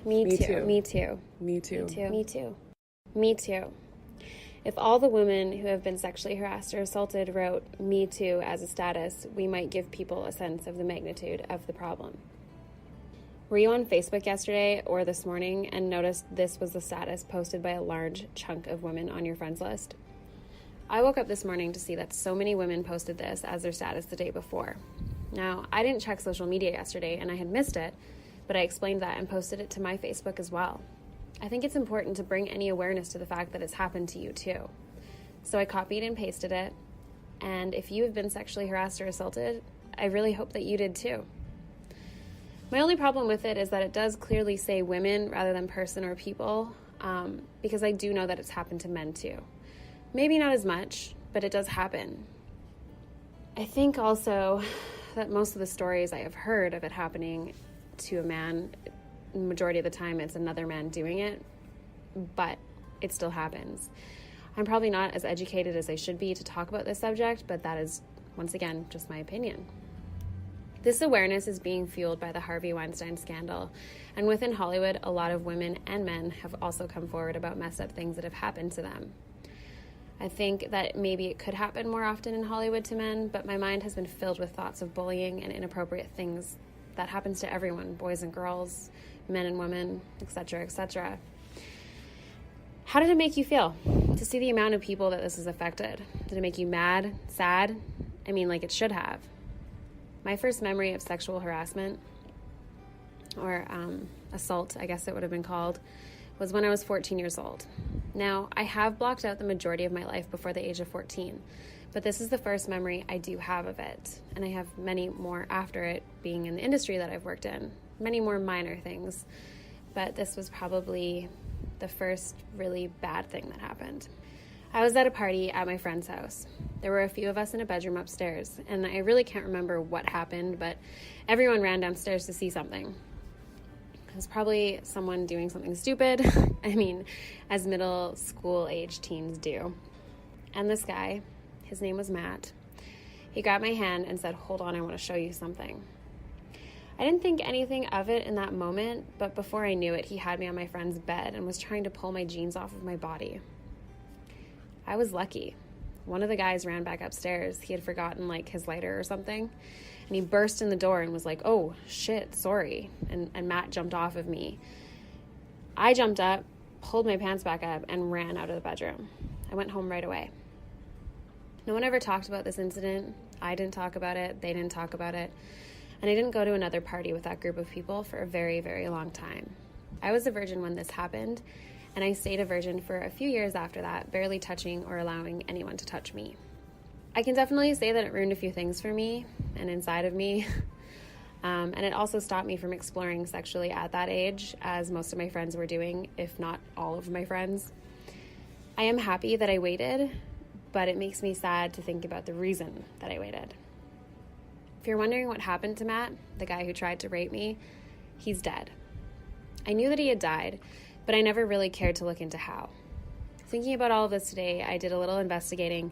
Me too. Me too. Me too. Me too. Me too. Me too. If all the women who have been sexually harassed or assaulted wrote "Me too" as a status, we might give people a sense of the magnitude of the problem. Were you on Facebook yesterday or this morning and noticed this was the status posted by a large chunk of women on your friends list? I woke up this morning to see that so many women posted this as their status the day before. Now, I didn't check social media yesterday and I had missed it, but I explained that and posted it to my Facebook as well. I think it's important to bring any awareness to the fact that it's happened to you too. So I copied and pasted it, and if you have been sexually harassed or assaulted, I really hope that you did too. My only problem with it is that it does clearly say women rather than person or people, because I do know that it's happened to men too. Maybe not as much, but it does happen. I think also that most of the stories I have heard of it happening to a man, the majority of the time it's another man doing it, but it still happens. I'm probably not as educated as I should be to talk about this subject, but that is, once again, just my opinion. This awareness is being fueled by the Harvey Weinstein scandal, and within Hollywood, a lot of women and men have also come forward about messed up things that have happened to them. I think that maybe it could happen more often in Hollywood to men, but my mind has been filled with thoughts of bullying and inappropriate things that happens to everyone, boys and girls, men and women, etc., etc. How did it make you feel to see the amount of people that this has affected? Did it make you mad, sad? I mean, like it should have. My first memory of sexual harassment, or assault, I guess it would have been called, was when I was 14 years old. Now, I have blocked out the majority of my life before the age of 14, but this is the first memory I do have of it, and I have many more after it, being in the industry that I've worked in, many more minor things, but this was probably the first really bad thing that happened. I was at a party at my friend's house. There were a few of us in a bedroom upstairs, and I really can't remember what happened, but everyone ran downstairs to see something. It was probably someone doing something stupid, I mean, as middle school age teens do. And this guy, his name was Matt, he grabbed my hand and said, "Hold on, I want to show you something." I didn't think anything of it in that moment, but before I knew it, he had me on my friend's bed and was trying to pull my jeans off of my body. I was lucky. One of the guys ran back upstairs. He had forgotten his lighter or something, and he burst in the door and was like, "Oh shit, sorry." And Matt jumped off of me. I jumped up, pulled my pants back up, and ran out of the bedroom. I went home right away. No one ever talked about this incident. I didn't talk about it. They didn't talk about it. And I didn't go to another party with that group of people for a very, very long time. I was a virgin when this happened, and I stayed a virgin for a few years after that, barely touching or allowing anyone to touch me. I can definitely say that it ruined a few things for me and inside of me, and it also stopped me from exploring sexually at that age, as most of my friends were doing, if not all of my friends. I am happy that I waited, but it makes me sad to think about the reason that I waited. If you're wondering what happened to Matt, the guy who tried to rape me, he's dead. I knew that he had died, but I never really cared to look into how. Thinking about all of this today, I did a little investigating,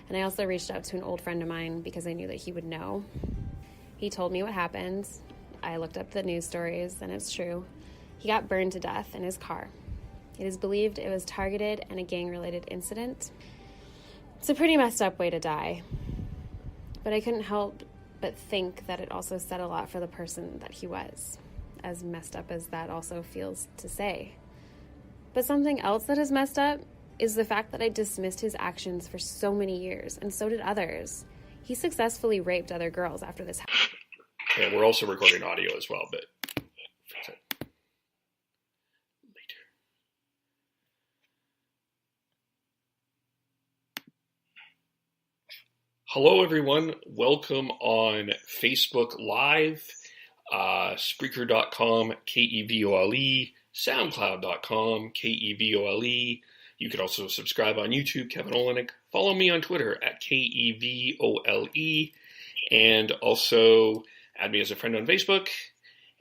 and I also reached out to an old friend of mine because I knew that he would know. He told me what happened. I looked up the news stories, and it's true. He got burned to death in his car. It is believed it was targeted and a gang-related incident. It's a pretty messed up way to die, but I couldn't help but think that it also said a lot for the person that he was, as messed up as that also feels to say. But something else that is messed up is the fact that I dismissed his actions for so many years, and so did others. He successfully raped other girls after this happened. And we're also recording audio as well, but later. Hello, everyone. Welcome on Facebook Live, Spreaker.com, KEVOLE, SoundCloud.com, KEVOLE. You can also subscribe on YouTube, Kevin Olenek. Follow me on Twitter at KEVOLE, and also add me as a friend on Facebook,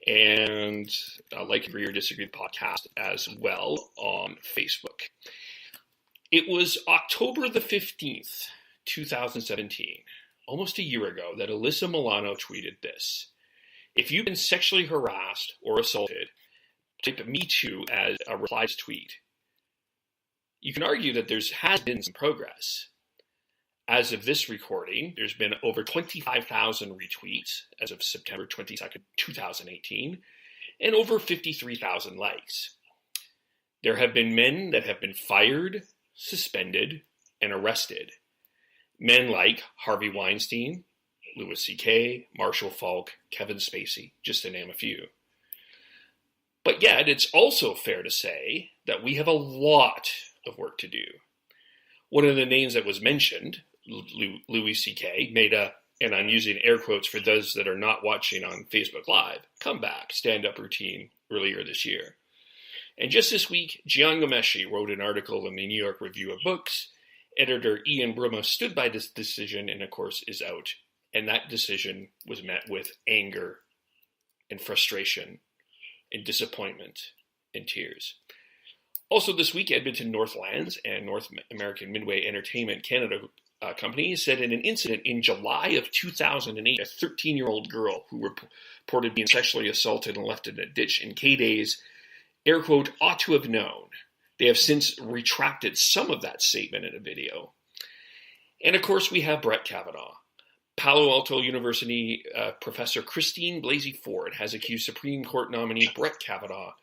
and like Agree or Disagree podcast as well on Facebook. It was October the 15th, 2017, almost a year ago, that Alyssa Milano tweeted this: "If you've been sexually harassed or assaulted, type Me Too as a reply tweet. You can argue that there has been some progress. As of this recording, there's been over 25,000 retweets as of September 22nd, 2018, and over 53,000 likes. There have been men that have been fired, suspended, and arrested. Men like Harvey Weinstein, Louis C.K, Marshall Faulk, Kevin Spacey, just to name a few. But yet, it's also fair to say that we have a lot of work to do. One of the names that was mentioned, Louis C.K, made a, and I'm using air quotes for those that are not watching on Facebook Live, comeback stand-up routine earlier this year. And just this week, Jian Ghomeshi wrote an article in the New York Review of Books. Editor Ian Buruma stood by this decision and, of course, is out. And that decision was met with anger and frustration and disappointment and tears. Also this week, Edmonton Northlands and North American Midway Entertainment Canada company said in an incident in July of 2008, a 13-year-old girl who reported being sexually assaulted and left in a ditch in K-Days, air quote, ought to have known. They have since retracted some of that statement in a video. And of course, we have Brett Kavanaugh. Palo Alto University professor Kristin Blasey Ford has accused Supreme Court nominee Brett Kavanaugh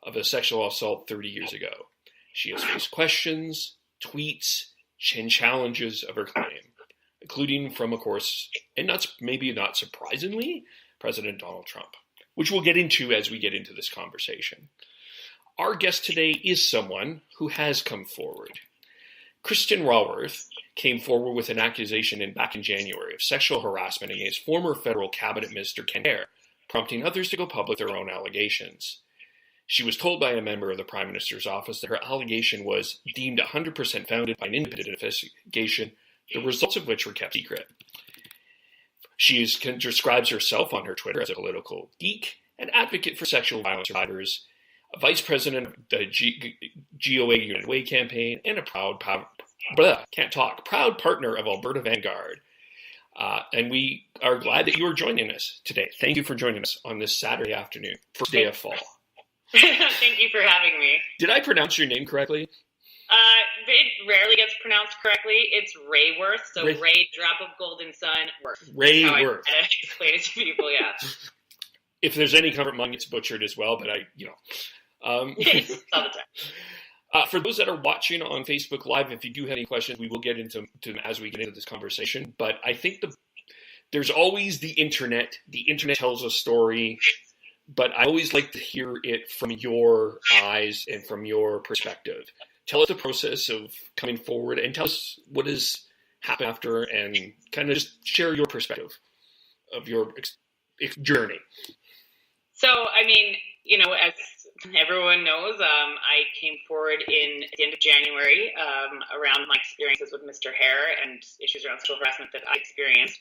of a sexual assault 30 years ago. She has faced questions, tweets, and challenges of her claim, including from, of course, and maybe not surprisingly, President Donald Trump, which we'll get into as we get into this conversation. Our guest today is someone who has come forward. Kristin Raworth came forward with an accusation back in January of sexual harassment against former federal cabinet minister Ken Hare, prompting others to go public with their own allegations. She was told by a member of the Prime Minister's office that her allegation was deemed 100% founded by an independent investigation, the results of which were kept secret. She describes herself on her Twitter as a political geek, an advocate for sexual violence survivors, a vice president of the GOA United Way campaign, and a proud partner of Alberta Vanguard. And we are glad that you are joining us today. Thank you for joining us on this Saturday afternoon, first day of fall. Thank you for having me. Did I pronounce your name correctly? It rarely gets pronounced correctly. It's Raworth, so Ray Drop of Golden Sun Worth. Raworth. I explain it to people, yeah. If there's any comfort, mine gets butchered as well, but all the time. For those that are watching on Facebook Live, if you do have any questions, we will get into them as we get into this conversation. But I think there's always the internet. The internet tells a story, but I always like to hear it from your eyes and from your perspective. Tell us the process of coming forward and tell us what has happened after and kind of just share your perspective of your journey. So, I mean, as everyone knows, I came forward at the end of January around my experiences with Mr. Hare and issues around sexual harassment that I experienced.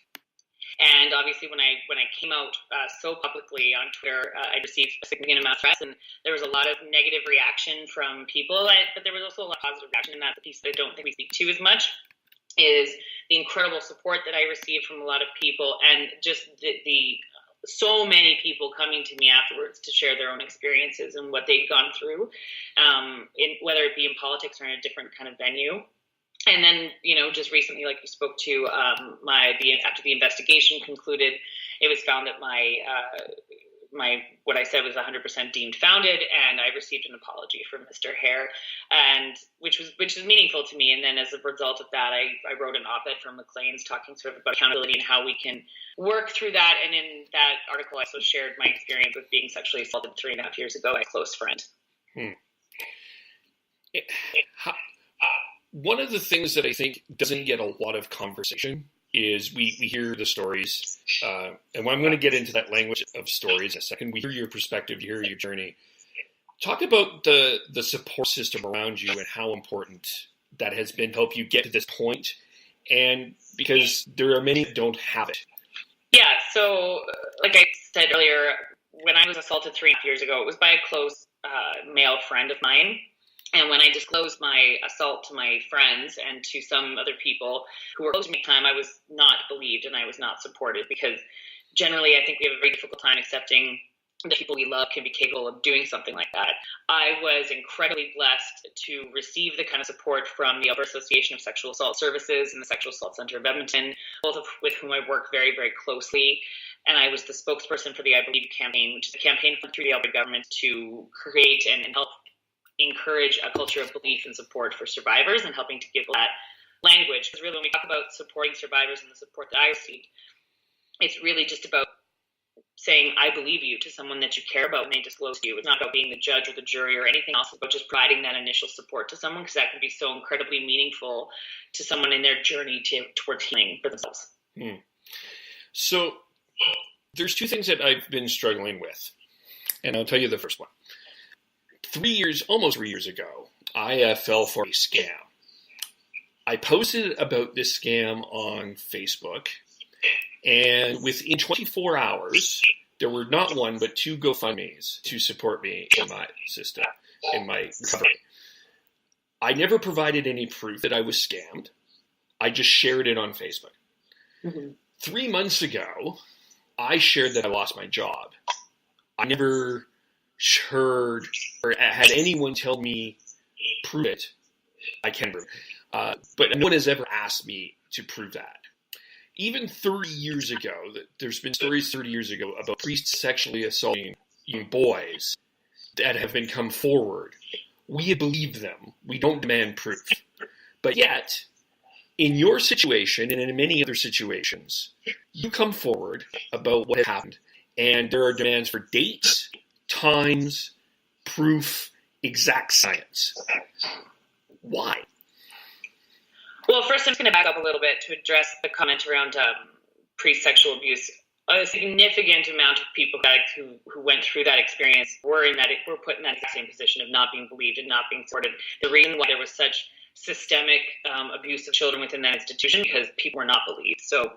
And obviously, when I came out so publicly on Twitter, I received a significant amount of press, and there was a lot of negative reaction from people. But there was also a lot of positive reaction, and that's the piece that I don't think we speak to as much, is the incredible support that I received from a lot of people, and just the so many people coming to me afterwards to share their own experiences and what they'd gone through, whether it be in politics or in a different kind of venue. And then, just recently, like you spoke to, after the investigation concluded, it was found that what I said was 100% deemed founded, and I received an apology from Mr. Hare, and which is meaningful to me. And then as a result of that, I wrote an op-ed from Maclean's talking sort of about accountability and how we can work through that. And in that article, I also shared my experience with being sexually assaulted 3.5 years ago by a close friend. One of the things that I think doesn't get a lot of conversation is we hear the stories, and I'm going to get into that language of stories in a second. We hear your perspective, you hear your journey. Talk about the support system around you and how important that has been to help you get to this point, and because there are many that don't have it. Yeah, so like I said earlier, when I was assaulted 3.5 years ago, it was by a close male friend of mine. And when I disclosed my assault to my friends and to some other people who were close to me at the time, I was not believed and I was not supported, because generally I think we have a very difficult time accepting the people we love can be capable of doing something like that. I was incredibly blessed to receive the kind of support from the Alberta Association of Sexual Assault Services and the Sexual Assault Centre of Edmonton, both of with whom I work very, very closely. And I was the spokesperson for the I Believe You campaign, which is a campaign through the Alberta government to create and help encourage a culture of belief and support for survivors and helping to give that language. Because really, when we talk about supporting survivors and the support that I received, it's really just about saying, I believe you to someone that you care about when they disclose to you. It's not about being the judge or the jury or anything else. It's about just providing that initial support to someone, because that can be so incredibly meaningful to someone in their journey towards healing for themselves. So there's two things that I've been struggling with, and I'll tell you the first one. Almost 3 years ago, I fell for a scam. I posted about this scam on Facebook, and within 24 hours, there were not one, but 2 GoFundMes to support me in my system, in my recovery. I never provided any proof that I was scammed. I just shared it on Facebook. 3 months ago, I shared that I lost my job. I never heard or had anyone tell me, prove it. I can prove it. But no one has ever asked me to prove that. Even 30 years ago, there's been stories 30 years ago about priests sexually assaulting young boys that have been come forward. We believe them. We don't demand proof. But yet, in your situation and in many other situations, you come forward about what has happened, and there are demands for dates, times, proof, exact science. Why? Well, first I'm going to back up a little bit to address the comment around pre-sexual abuse. A significant amount of people who went through that experience were put in that same position of not being believed and not being supported. The reason why there was such systemic abuse of children within that institution, because people were not believed. So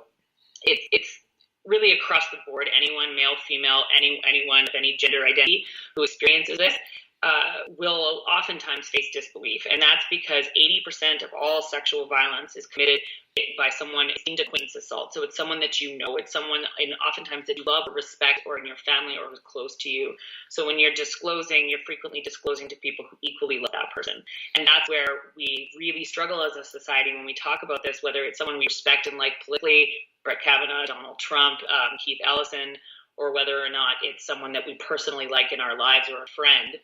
it's really across the board. Anyone, male, female, anyone of any gender identity who experiences this will oftentimes face disbelief. And that's because 80% of all sexual violence is committed by someone in acquaintance assault. So it's someone that you know, it's someone, and oftentimes that you love or respect, or in your family or who's close to you. So when you're disclosing, you're frequently disclosing to people who equally love that person. And that's where we really struggle as a society when we talk about this, whether it's someone we respect and like politically, Brett Kavanaugh, Donald Trump, Keith Ellison, or whether or not it's someone that we personally like in our lives or a friend.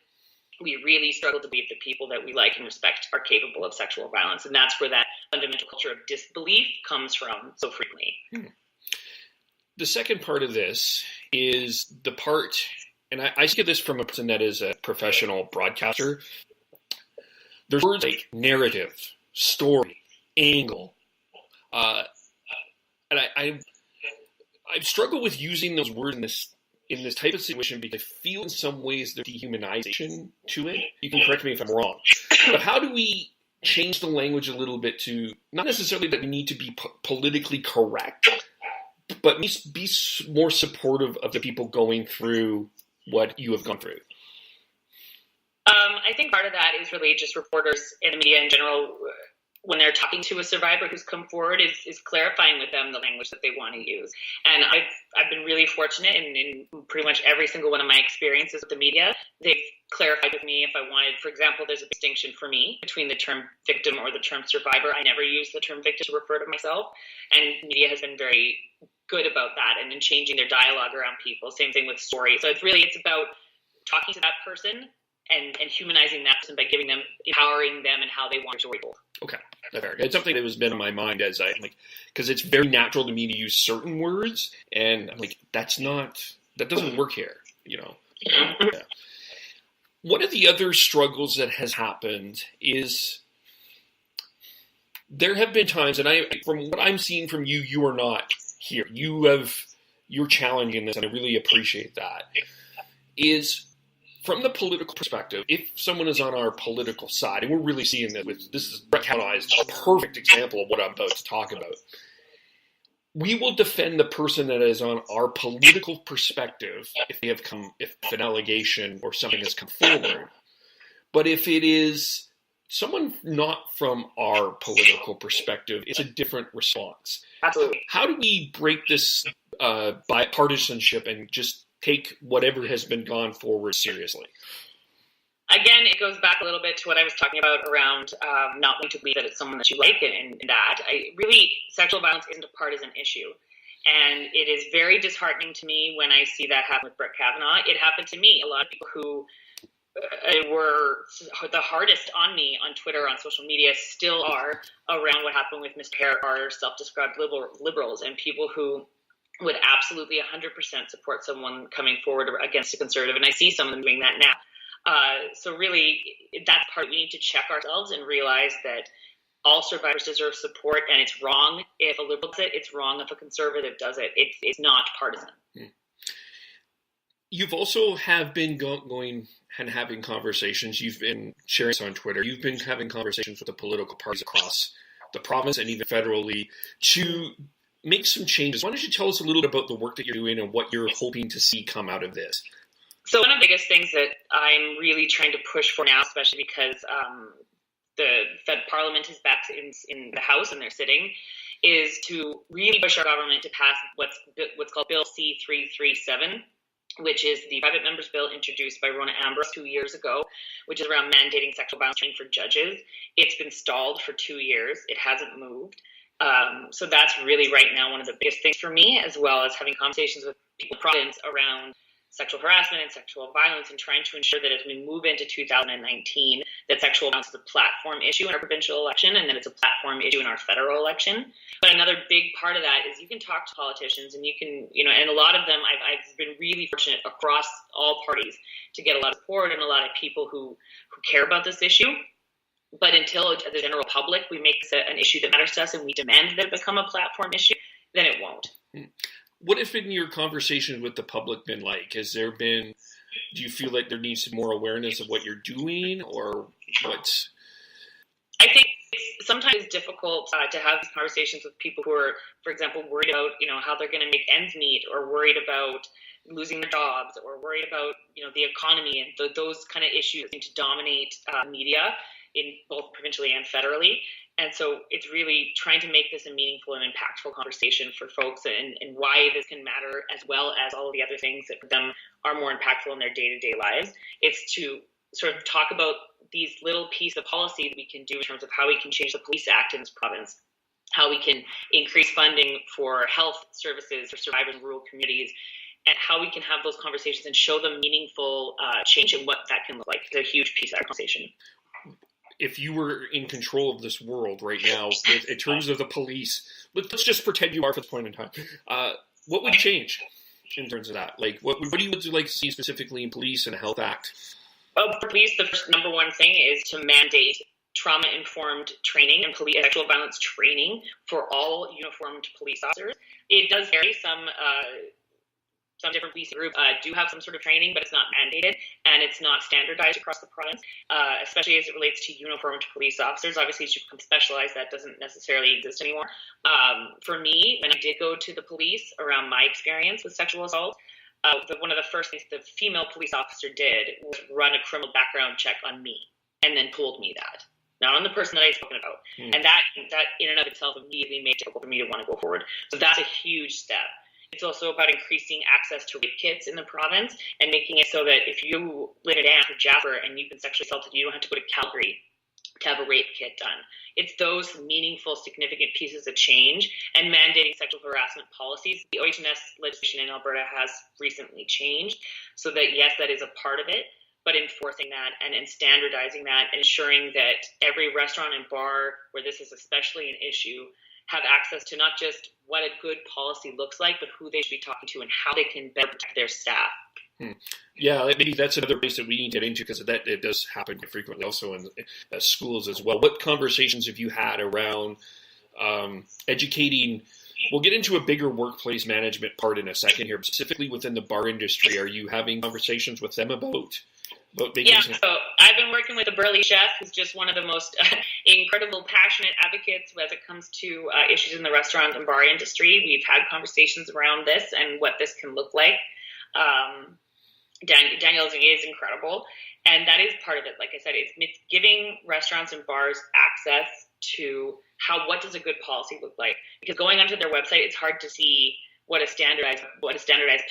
We really struggle to believe that people that we like and respect are capable of sexual violence. And that's where that fundamental culture of disbelief comes from so frequently. The second part of this is the part, and I get this from a person that is a professional broadcaster. There's words like narrative, story, angle. And I've struggled with using those words in this type of situation because I feel in some ways there's dehumanization to it. You can correct me if I'm wrong. But how do we change the language a little bit to, not necessarily that we need to be politically correct, but be more supportive of the people going through what you have gone through? I think part of that is really just reporters in the media in general, when they're talking to a survivor who's come forward, is clarifying with them the language that they want to use. And I've been really fortunate in pretty much every single one of my experiences with the media. They've clarified with me if I wanted, for example, there's a distinction for me between the term victim or the term survivor. I never use the term victim to refer to myself. And media has been very good about that and in changing their dialogue around people. Same thing with story. So it's about talking to that person and humanizing that person by empowering them and how they want your story told. Okay, that's fair. It's something that has been on my mind as because it's very natural to me to use certain words, and I'm like, that doesn't work here, Yeah. One of the other struggles that has happened is there have been times, and from what I'm seeing from you, you are not here. You're challenging this, and I really appreciate that. Is from the political perspective, if someone is on our political side, and we're really seeing that this is Brett Kavanaugh is a perfect example of what I'm about to talk about. We will defend the person that is on our political perspective if an allegation or something has come forward. But if it is someone not from our political perspective, it's a different response. Absolutely. How do we break this bipartisanship and just take whatever has been gone forward seriously? Again, it goes back a little bit to what I was talking about around not wanting to believe that it's someone that you like, and that sexual violence isn't a partisan issue. And it is very disheartening to me when I see that happen with Brett Kavanaugh. It happened to me. A lot of people who were the hardest on me on Twitter, on social media, still are around what happened with Mr. Hare, are self-described liberals, and people who would absolutely 100% support someone coming forward against a conservative. And I see some of them doing that now. So really, that's part we need to check ourselves and realize that all survivors deserve support, and it's wrong if a liberal does it. It's wrong if a conservative does it. It's not partisan. You've also have been going and having conversations. You've been sharing this on Twitter. You've been having conversations with the political parties across the province and even federally to make some changes. Why don't you tell us a little bit about the work that you're doing and what you're hoping to see come out of this? So one of the biggest things that I'm really trying to push for now, especially because the Fed Parliament is back in the House and they're sitting, is to really push our government to pass what's called Bill C-337, which is the private member's bill introduced by Rona Ambrose 2 years ago, which is around mandating sexual violence training for judges. It's been stalled for 2 years. It hasn't moved. So that's really right now one of the biggest things for me, as well as having conversations with people in the province around sexual harassment and sexual violence, and trying to ensure that as we move into 2019, that sexual violence is a platform issue in our provincial election, and then it's a platform issue in our federal election. But another big part of that is you can talk to politicians, and you can, and a lot of them, I've been really fortunate across all parties to get a lot of support and a lot of people who care about this issue. But until the general public, we make this an issue that matters to us and we demand that it become a platform issue, then it won't. What have been your conversations with the public been like? Do you feel like there needs to be more awareness of what you're doing, or what's? I think sometimes it's difficult to have these conversations with people who are, for example, worried about, how they're going to make ends meet, or worried about losing their jobs, or worried about, the economy, and those kind of issues that seem to dominate media in both provincially and federally. And so it's really trying to make this a meaningful and impactful conversation for folks, and why this can matter, as well as all of the other things that for them are more impactful in their day-to-day lives. It's to sort of talk about these little pieces of policy that we can do in terms of how we can change the Police Act in this province, how we can increase funding for health services for survivors in rural communities, and how we can have those conversations and show them meaningful change and what that can look like. It's a huge piece of that conversation. If you were in control of this world right now, in terms of the police, let's just pretend you are for the point in time, what would change in terms of that? Like, what do you like to see specifically in police and a health act? Well, for police, the first number one thing is to mandate trauma-informed training and sexual violence training for all uniformed police officers. It does vary. Some different police groups do have some sort of training, but it's not mandated, and it's not standardized across the province, especially as it relates to uniformed police officers. Obviously, to become specialized, that doesn't necessarily exist anymore. For me, when I did go to the police around my experience with sexual assault, one of the first things the female police officer did was run a criminal background check on me, and then told me that. Not on the person that I'd spoken about. And that in and of itself immediately made it difficult for me to want to go forward. So that's a huge step. It's also about increasing access to rape kits in the province and making it so that if you live in Anne or Jasper and you've been sexually assaulted, you don't have to go to Calgary to have a rape kit done. It's those meaningful, significant pieces of change, and mandating sexual harassment policies. The OHS legislation in Alberta has recently changed so that, yes, that is a part of it, but enforcing that and standardizing that, ensuring that every restaurant and bar where this is especially an issue have access to not just what a good policy looks like, but who they should be talking to and how they can better protect their staff. Yeah, maybe that's another place that we need to get into, because that it does happen frequently also in schools as well. What conversations have you had around educating? We'll get into a bigger workplace management part in a second here, specifically within the bar industry. Are you having conversations with them about Yeah, so I've been working with a burly chef who's just one of the most incredible, passionate advocates as it comes to issues in the restaurant and bar industry. We've had conversations around this and what this can look like. Daniel is incredible, and that is part of it. Like I said, it's giving restaurants and bars access to what does a good policy look like. Because going onto their website, it's hard to see what a standardized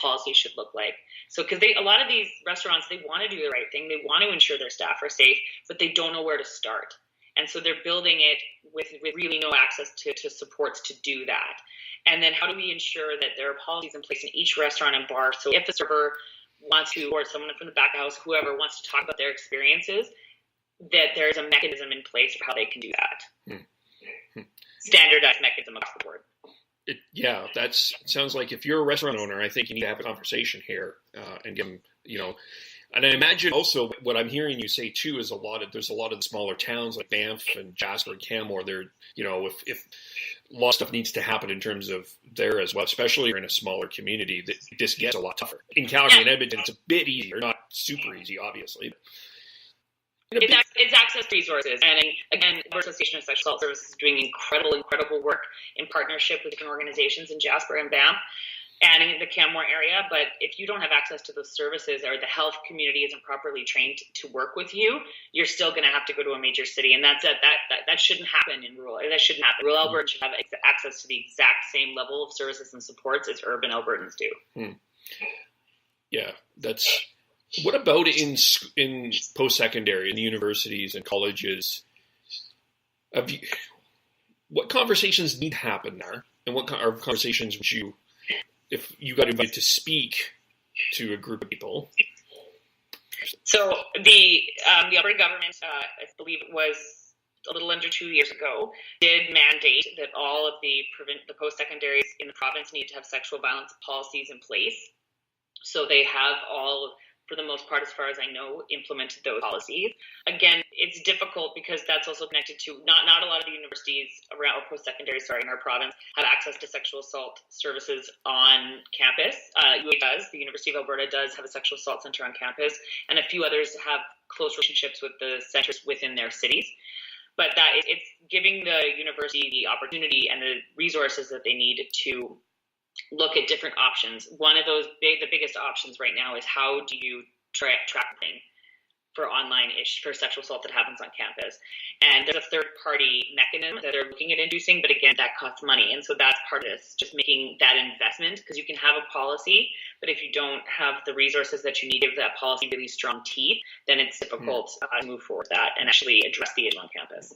policy should look like. So, because a lot of these restaurants, they want to do the right thing, they want to ensure their staff are safe, but they don't know where to start. And so they're building it with really no access to supports to do that. And then how do we ensure that there are policies in place in each restaurant and bar? So if a server wants to, or someone from the back of house, whoever wants to talk about their experiences, that there's a mechanism in place for how they can do that. Standardized mechanism across the board. That sounds like if you're a restaurant owner, I think you need to have a conversation here and give them, and I imagine also what I'm hearing you say too is there's a lot of the smaller towns like Banff and Jasper and Canmore. They're, if a lot of stuff needs to happen in terms of there as well, especially in a smaller community, that this gets a lot tougher. In Calgary and Edmonton, it's a bit easier, not super easy, obviously. It's access to resources. And again, the Association of Sexual Assault Services is doing incredible work in partnership with different organizations in Jasper and Banff and in the Canmore area. But if you don't have access to those services, or the health community isn't properly trained to work with you, you're still going to have to go to a major city. And that shouldn't happen in rural. That shouldn't happen. Rural Albertans should have access to the exact same level of services and supports as urban Albertans do. Yeah, that's... What about in post-secondary, in the universities and colleges? What conversations need to happen there? And what conversations would you, if you got invited to speak to a group of people? So the Alberta government, I believe it was a little under 2 years ago, did mandate that all of the post-secondaries in the province need to have sexual violence policies in place. So they have all, for the most part, as far as I know, implemented those policies. Again, it's difficult because that's also connected to not a lot of the universities around, or post-secondary, in our province have access to sexual assault services on campus. UA does, the University of Alberta does have a sexual assault center on campus, and a few others have close relationships with the centers within their cities. But it's giving the university the opportunity and the resources that they need to look at different options. One of those the biggest options right now is how do you track thing for for sexual assault that happens on campus. And there's a third-party mechanism that they're looking at inducing, but again, that costs money. And so that's part of this, just making that investment, because you can have a policy, but if you don't have the resources that you need to give that policy really strong teeth, then it's difficult to move forward with that and actually address the issue on campus.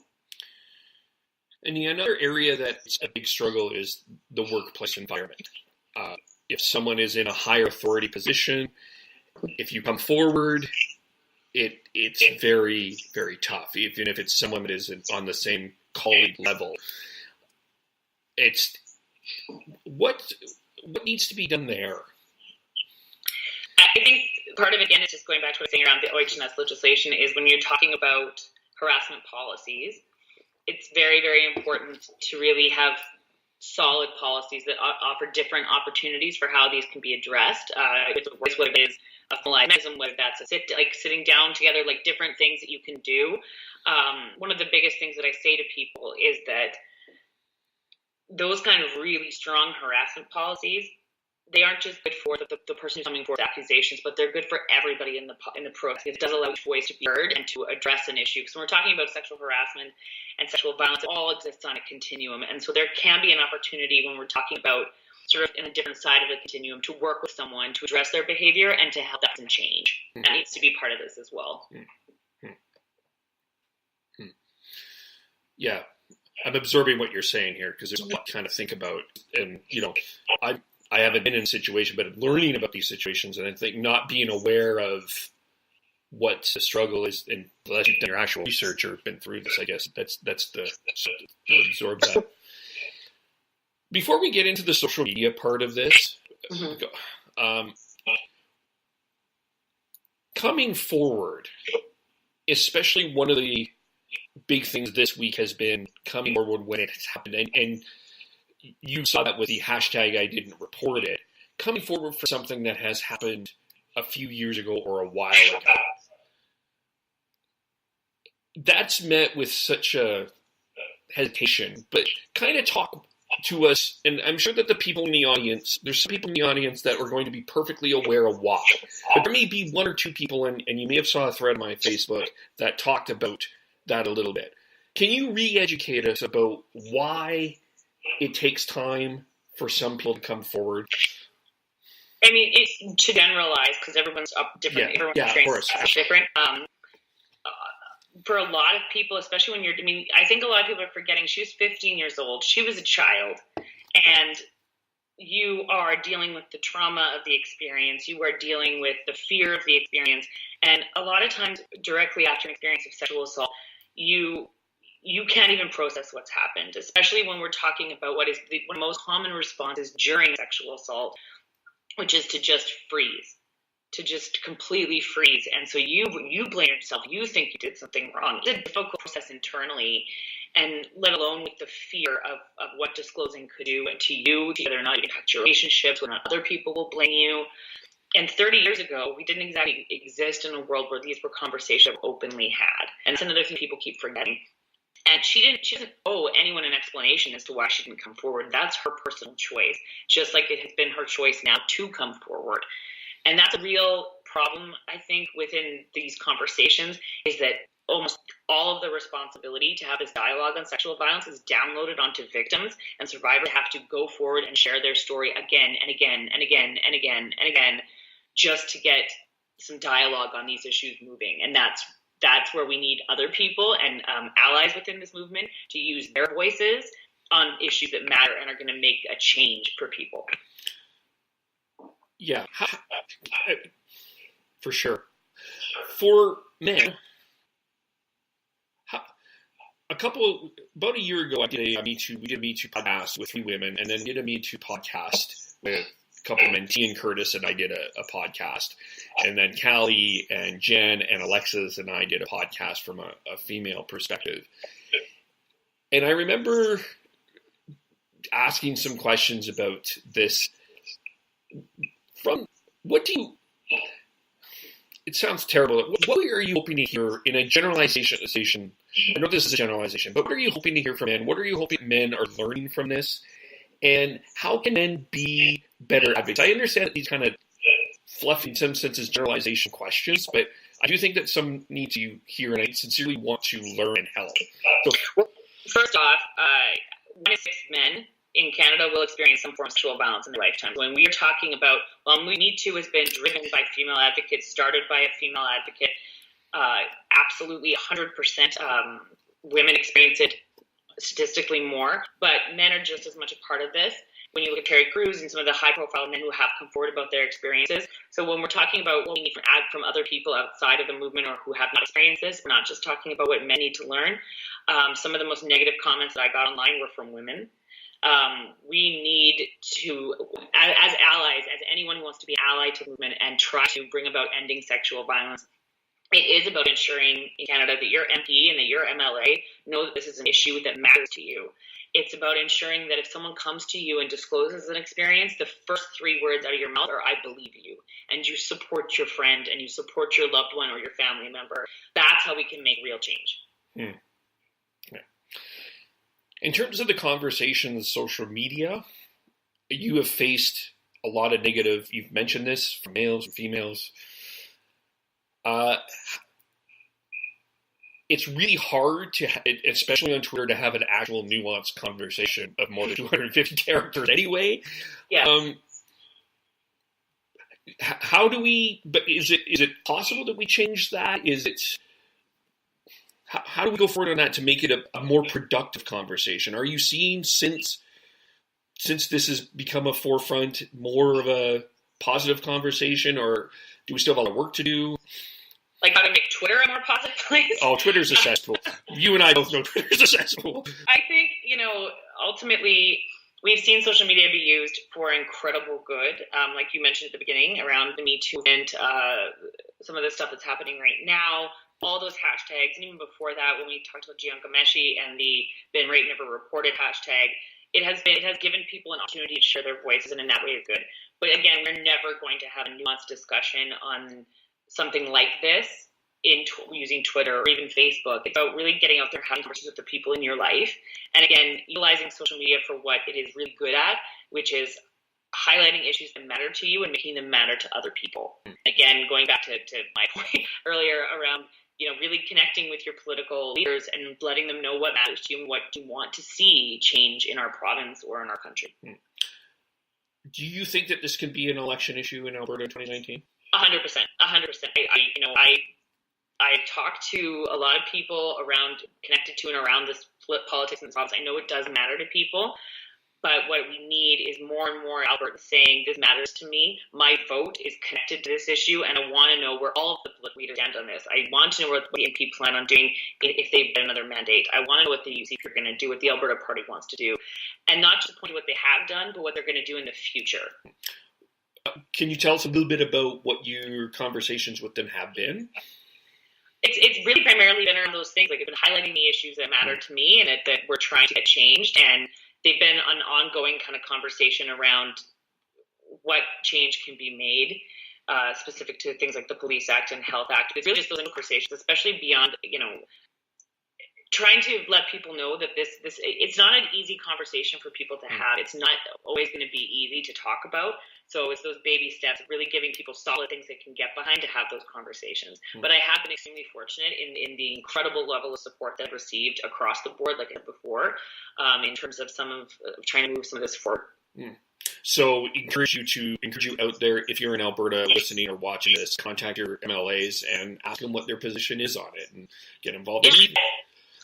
And another area that's a big struggle is the workplace environment. If someone is in a higher authority position, if you come forward, it's very, very tough. Even if it's someone that is on the same colleague level, it's what needs to be done there. I think part of it, again, is just going back to what I was saying around the OHS legislation, is when you're talking about harassment policies, it's very, very important to really have solid policies that offer different opportunities for how these can be addressed. Whether it is a formalized mechanism, whether that's sitting down together, like different things that you can do. One of the biggest things that I say to people is that those kind of really strong harassment policies, they aren't just good for the person who's coming forward with accusations, but they're good for everybody in the process. It does allow each voice to be heard and to address an issue. Because when we're talking about sexual harassment and sexual violence, it all exists on a continuum. And so there can be an opportunity when we're talking about sort of in a different side of the continuum to work with someone to address their behavior and to help that change. That needs to be part of this as well. Yeah, I'm absorbing what you're saying here because there's a lot to kind of think about. And, I haven't been in a situation, but learning about these situations, and I think not being aware of what the struggle is, and unless you've done your actual research or been through this, I guess that's to absorb that. Before we get into the social media part of this, coming forward, especially one of the big things this week has been coming forward when it has happened, and you saw that with the hashtag I didn't report it, coming forward for something that has happened a few years ago or a while ago. That's met with such a hesitation, but kind of talk to us, and I'm sure that the people in the audience, there's some people in the audience that are going to be perfectly aware of why. But there may be one or two people, and you may have saw a thread on my Facebook that talked about that a little bit. Can you re-educate us about why it takes time for some people to come forward? I mean, it's to generalize, because everyone's up different. Everyone's experience is different. For a lot of people, especially when I think a lot of people are forgetting she was 15 years old. She was a child, and you are dealing with the trauma of the experience. You are dealing with the fear of the experience. And a lot of times, directly after an experience of sexual assault, you can't even process what's happened, especially when we're talking about what is one of the most common responses during sexual assault, which is to just freeze, to just completely freeze. And so you blame yourself. You think you did something wrong. It's a difficult process internally, and let alone with the fear of what disclosing could do to you, whether or not it impacts your relationships, whether or not other people will blame you. And 30 years ago, we didn't exactly exist in a world where these were conversations openly had. And that's another thing people keep forgetting. And she doesn't owe anyone an explanation as to why she didn't come forward. That's her personal choice, just like it has been her choice now to come forward. And that's a real problem, I think, within these conversations, is that almost all of the responsibility to have this dialogue on sexual violence is downloaded onto victims, and survivors have to go forward and share their story again and again and again and again and again, just to get some dialogue on these issues moving. And that's where we need other people and allies within this movement to use their voices on issues that matter and are going to make a change for people. Yeah, for sure. For men, about a year ago, I did a Me Too podcast with 3 women, and then did a Me Too podcast with a couple of men, T and Curtis, and I did a podcast. And then Callie and Jen and Alexis and I did a podcast from a female perspective. And I remember asking some questions about this. It sounds terrible. What are you hoping to hear in a generalization? I know this is a generalization, but what are you hoping to hear from men? What are you hoping men are learning from this? And how can men be better advocates? I understand that these kind of fluffy, in some senses, generalization questions, but I do think that some need to hear, and I sincerely want to learn and help. So, first off, 1 in 6 men in Canada will experience some form of sexual violence in their lifetime. When we are talking about, Me Too has been driven by female advocates, started by a female advocate. Absolutely 100% women experience it statistically more, but men are just as much a part of this. When you look at Terry Crews and some of the high-profile men who have come forward about their experiences. So when we're talking about what we need from other people outside of the movement or who have not experienced this, we're not just talking about what men need to learn. Some of the most negative comments that I got online were from women. We need to, as allies, as anyone who wants to be an ally to the movement and try to bring about ending sexual violence, it is about ensuring in Canada that your MP and that your MLA know that this is an issue that matters to you. It's about ensuring that if someone comes to you and discloses an experience, the first 3 words out of your mouth are, "I believe you," and you support your friend and you support your loved one or your family member. That's how we can make real change. Yeah. In terms of the conversations, social media, you have faced a lot of negative, you've mentioned this, from males and females. It's really hard to, especially on Twitter, to have an actual nuanced conversation of more than 250 characters anyway. Yeah. How do we, but is it possible that we change that? How do we go forward on that to make it a more productive conversation? Are you seeing, since this has become a forefront, more of a positive conversation, or do we still have a lot of work to do? Like how to make Twitter a more positive place? Oh, Twitter's a cesspool. You and I both know Twitter's a cesspool. I think, ultimately, we've seen social media be used for incredible good. Like you mentioned at the beginning, around the Me Too movement, some of the stuff that's happening right now, all those hashtags, and even before that, when we talked about Jian Ghomeshi and the "Been Raped Never Reported" hashtag, it has given people an opportunity to share their voices, and in that way is good. But again, we're never going to have a nuanced discussion on something like this using Twitter or even Facebook. It's about really getting out there, having conversations with the people in your life, and again, utilizing social media for what it is really good at, which is highlighting issues that matter to you and making them matter to other people. Again, going back to my point earlier around, really connecting with your political leaders and letting them know what matters to you and what you want to see change in our province or in our country. Do you think that this can be an election issue in Alberta in 2019? 100%. I've talked to a lot of people connected to and around this politics in the province. I know it does matter to people, but what we need is more and more Albertans saying, this matters to me. My vote is connected to this issue, and I want to know where all of the political leaders stand on this. I want to know what the NP plan on doing if they get another mandate. I want to know what the UCP are going to do, what the Alberta Party wants to do, and not just point to what they have done, but what they're going to do in the future. Can you tell us a little bit about what your conversations with them have been? It's really primarily been around those things. Like, I've been highlighting the issues that matter to me and that we're trying to get changed, and they've been an ongoing kind of conversation around what change can be made, specific to things like the Police Act and Health Act. It's really just those conversations, especially beyond, trying to let people know that this it's not an easy conversation for people to have. It's not always going to be easy to talk about. So it's those baby steps, really giving people solid things they can get behind to have those conversations. But I have been extremely fortunate in the incredible level of support that I've received across the board, like I said before, in terms of trying to move some of this forward. So encourage you out there, if you're in Alberta listening or watching this, contact your MLAs and ask them what their position is on it and get involved in it.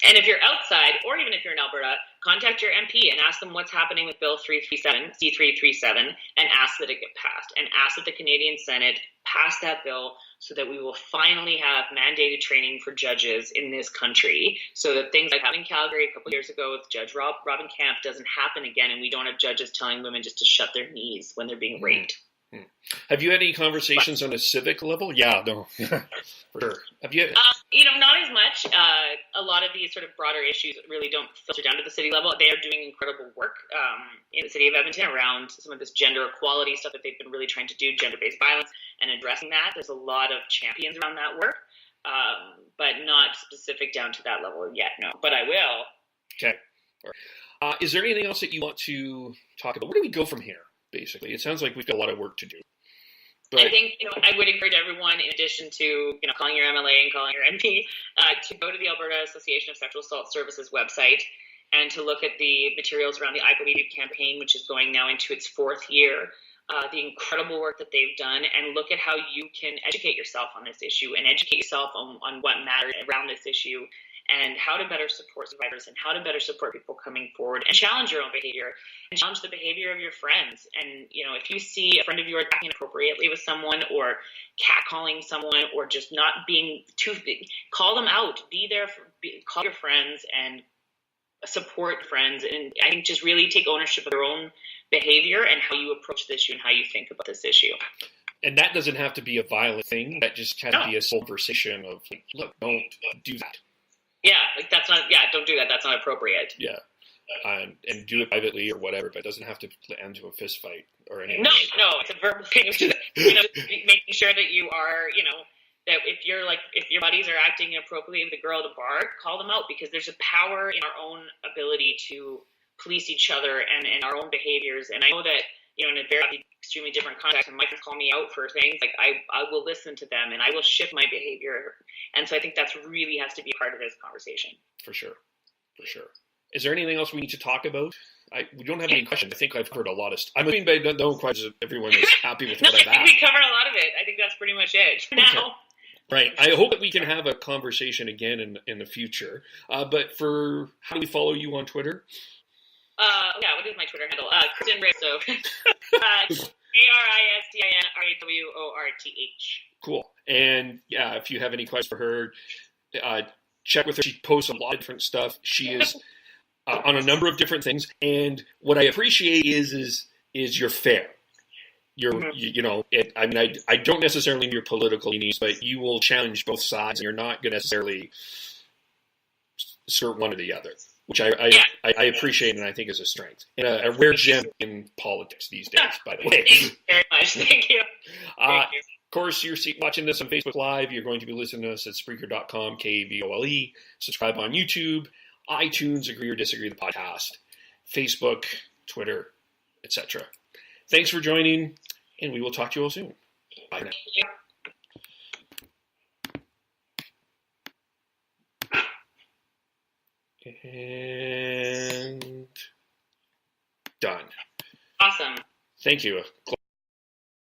And if you're outside, or even if you're in Alberta, contact your MP and ask them what's happening with Bill 337, C337, and ask that it get passed. And ask that the Canadian Senate pass that bill so that we will finally have mandated training for judges in this country, so that things like happened in Calgary a couple of years ago with Judge Robin Camp doesn't happen again, and we don't have judges telling women just to shut their knees when they're being raped. Have you had any conversations on a civic level? Yeah, no, for sure. Have you? Not as much. A lot of these sort of broader issues really don't filter down to the city level. They are doing incredible work in the city of Edmonton around some of this gender equality stuff that they've been really trying to do, gender-based violence, and addressing that. There's a lot of champions around that work, but not specific down to that level yet, no. But I will. Okay. Is there anything else that you want to talk about? Where do we go from here? Basically, it sounds like we've got a lot of work to do. But I think I would encourage everyone, in addition to calling your MLA and calling your MP, to go to the Alberta Association of Sexual Assault Services website and to look at the materials around the I Believe You campaign, which is going now into its 4th year. The incredible work that they've done, and look at how you can educate yourself on this issue and educate yourself on what matters around this issue, and how to better support survivors, and how to better support people coming forward, and challenge your own behavior, and challenge the behavior of your friends. And, if you see a friend of yours acting inappropriately with someone, or catcalling someone, or just not being call them out. Be there, call your friends, and support friends. And I think just really take ownership of your own behavior and how you approach this issue and how you think about this issue. And that doesn't have to be a violent thing. That just can be a conversation of, look, don't do that. Yeah, don't do that. That's not appropriate. Yeah. And do it privately or whatever, but it doesn't have to end to a fist fight or anything. No, it's a verbal thing. Making sure that you are, that if your buddies are acting inappropriately with the girl at the bar, call them out, because there's a power in our own ability to police each other and our own behaviors. And I know that, in a very extremely different context, and my friends call me out for things, like I will listen to them and I will shift my behavior. And so I think that's really has to be part of this conversation. For sure. Is there anything else we need to talk about? We don't have any questions. I think I've heard a lot of stuff. I'm assuming by no questions everyone is happy with what I've asked. I think we covered a lot of it. I think that's pretty much it for now. Right. I hope that we can have a conversation again in the future. But for how do we follow you on Twitter? What is my Twitter handle? Kristin Raworth. Kristin Raworth. Cool. And if you have any questions for her, check with her. She posts a lot of different stuff. She is on a number of different things. And what I appreciate is you're fair. I don't necessarily mean your political leanings, but you will challenge both sides, and you're not going to necessarily skirt one or the other, which I appreciate and I think is a strength. And a rare gem in politics these days, by the way. Thank you very much. Thank you. Of course, you're watching this on Facebook Live. You're going to be listening to us at Spreaker.com, KVOLE. Subscribe on YouTube, iTunes, Agree or Disagree the podcast, Facebook, Twitter, etc. Thanks for joining, and we will talk to you all soon. Bye now. And done. Awesome. Thank you.